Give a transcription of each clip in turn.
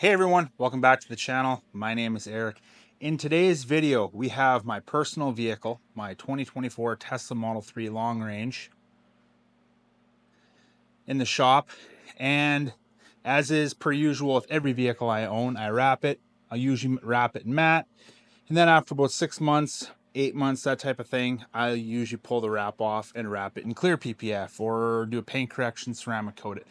Hey everyone, welcome back to the channel. My name is Eric. In today's video, we have my personal vehicle, my 2024 Tesla Model 3 Long Range in the shop. And as is per usual with every vehicle I own, I wrap it. I usually wrap it in matte. And then after about 6 months, 8 months, that type of thing, I usually pull the wrap off and wrap it in clear PPF or do a paint correction, ceramic coat it.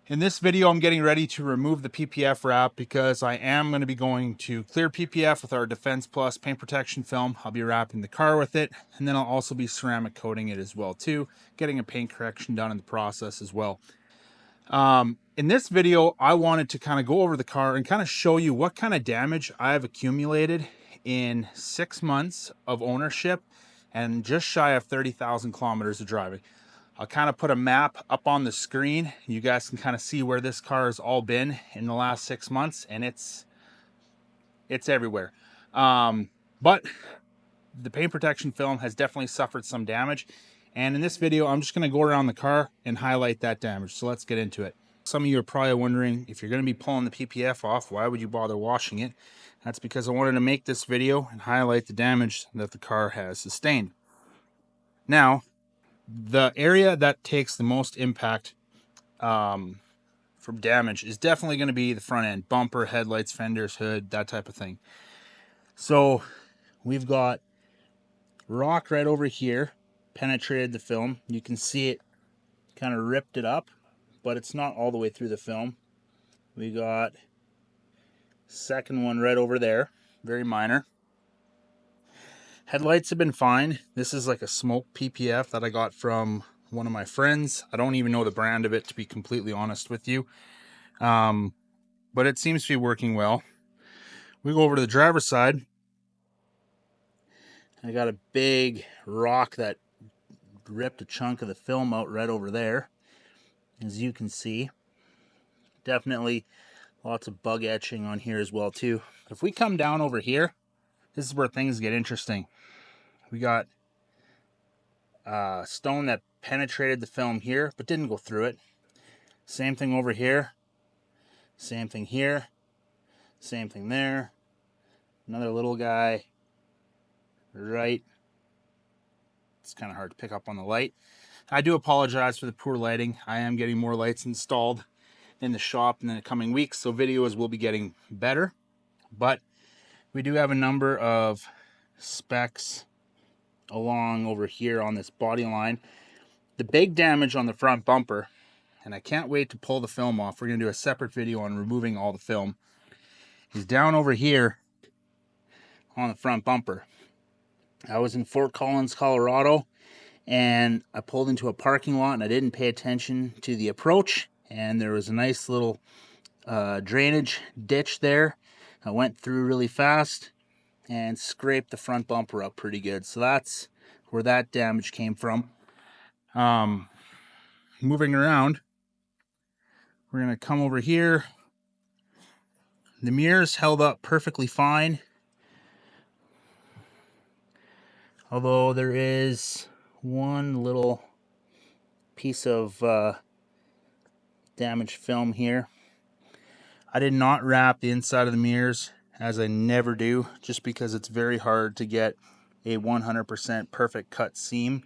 In this video, I'm getting ready to remove the PPF wrap because I am going to be going to clear PPF with our Defense Plus paint protection film. I'll be wrapping the car with it, and then I'll also be ceramic coating it as well too, getting a paint correction done in the process as well. In this video, I wanted to kind of go over the car and kind of show you what kind of damage I've accumulated in 6 months of ownership and just shy of 30,000 kilometers of driving. I'll kind of put a map up on the screen. You guys can kind of see where this car has all been in the last 6 months, and it's everywhere. But the paint protection film has definitely suffered some damage. And in this video, I'm just going to go around the car and highlight that damage. So let's get into it. Some of you are probably wondering, if you're going to be pulling the PPF off, why would you bother washing it? That's because I wanted to make this video and highlight the damage that the car has sustained. Now, the area that takes the most impact from damage is definitely going to be the front end, bumper, headlights, fenders, hood, that type of thing. So we've got rock right over here, penetrated the film. You can see it kind of ripped it up, but it's not all the way through the film. We got second one right over there, very minor. Headlights have been fine. This is like a smoke PPF that I got from one of my friends. I don't even know the brand of it, to be completely honest with you. But it seems to be working well. We go over to the driver's side. I got a big rock that ripped a chunk of the film out right over there. As you can see, definitely lots of bug etching on here as well too. If we come down over here, this is where things get interesting. We got stone that penetrated the film here but didn't go through it. Same thing over here, same thing here, same thing there. Another little guy right. It's kind of hard to pick up on the light. I do apologize for the poor lighting. I am getting more lights installed in the shop in the coming weeks, so videos will be getting better. But we do have a number of specks along over here on this body line. The big damage on the front bumper, and I can't wait to pull the film off. We're going to do a separate video on removing all the film. Is down over here on the front bumper. I was in Fort Collins, Colorado, and I pulled into a parking lot and I didn't pay attention to the approach, and there was a nice little drainage ditch there. I went through really fast and scraped the front bumper up pretty good. So that's where that damage came from. Moving around, we're going to come over here. The mirrors held up perfectly fine, although there is one little piece of damaged film here. I did not wrap the inside of the mirrors, as I never do, just because it's very hard to get a 100% perfect cut seam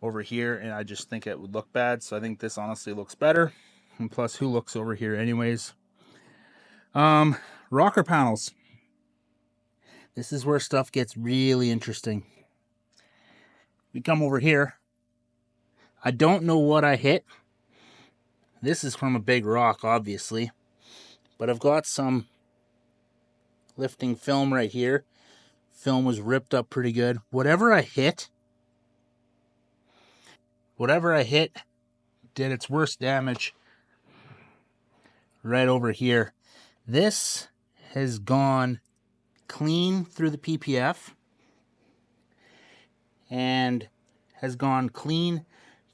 over here, and I just think it would look bad. So I think this honestly looks better, and plus, who looks over here anyways? Rocker panels. This is where stuff gets really interesting. We come over here. I don't know what I hit. This is from a big rock, obviously, but I've got some lifting film right here. Film was ripped up pretty good. Whatever I hit did its worst damage right over here. This has gone clean through the PPF and has gone clean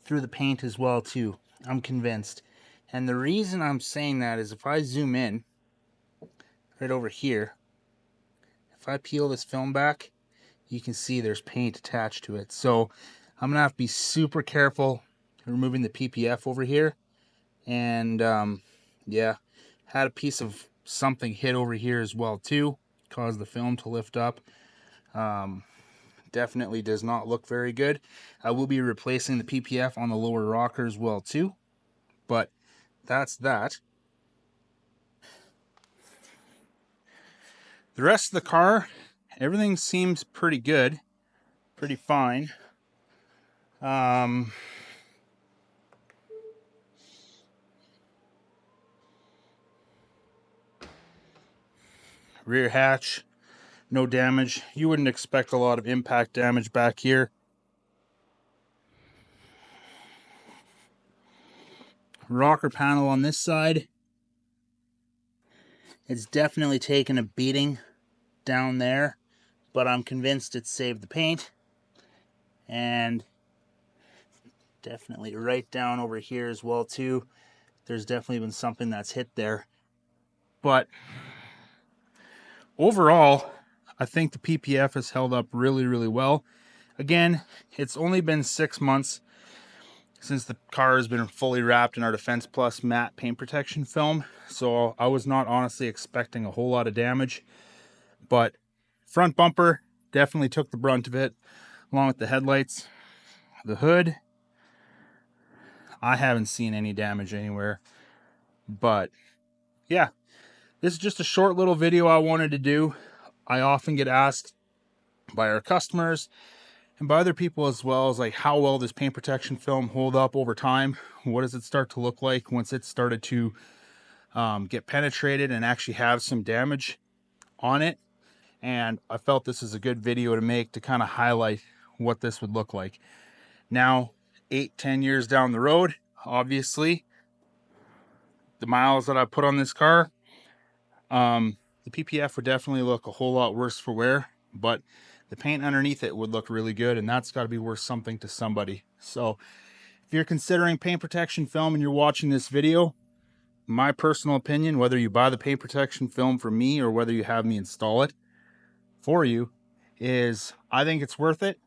through the paint as well too. I'm convinced. And the reason I'm saying that is if I zoom in right over here, if I peel this film back, you can see there's paint attached to it. So I'm gonna have to be super careful removing the PPF over here. And yeah, had a piece of something hit over here as well too, caused the film to lift up. Definitely does not look very good. I will be replacing the PPF on the lower rocker as well too, but that's that. The rest of the car, everything seems pretty good, pretty fine. Rear hatch, no damage. You wouldn't expect a lot of impact damage back here. Rocker panel on this side, it's definitely taken a beating down there, but I'm convinced it saved the paint. And definitely right down over here as well too, there's definitely been something that's hit there. But overall, I think the PPF has held up really, really well. Again, it's only been 6 months since the car has been fully wrapped in our Defense Plus matte paint protection film, so I was not honestly expecting a whole lot of damage. But front bumper definitely took the brunt of it, along with the headlights. The hood, I haven't seen any damage anywhere. But yeah, this is just a short little video I wanted to do. I often get asked by our customers and by other people as well, as like, how well does paint protection film hold up over time? What does it start to look like once it started to get penetrated and actually have some damage on it? And I felt this is a good video to make to kind of highlight what this would look like. Now, 8-10 years down the road, obviously, the miles that I put on this car, the PPF would definitely look a whole lot worse for wear, but the paint underneath it would look really good, and that's got to be worth something to somebody. So if you're considering paint protection film and you're watching this video, my personal opinion, whether you buy the paint protection film from me or whether you have me install it for you, is I think it's worth it.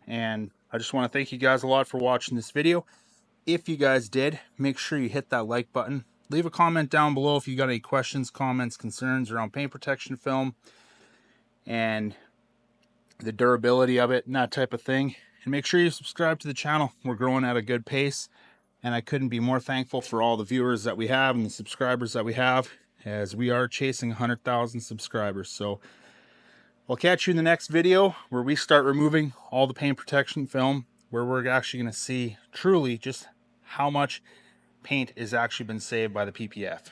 And I just want to thank you guys a lot for watching this video. If you guys did, make sure you hit that like button. Leave a comment down below if you got any questions, comments, concerns around paint protection film and the durability of it and that type of thing. And make sure you subscribe to the channel. We're growing at a good pace, and I couldn't be more thankful for all the viewers that we have and the subscribers that we have, as we are chasing 100,000 subscribers. So I'll catch you in the next video where we start removing all the paint protection film, where we're actually going to see truly just how much paint has actually been saved by the PPF.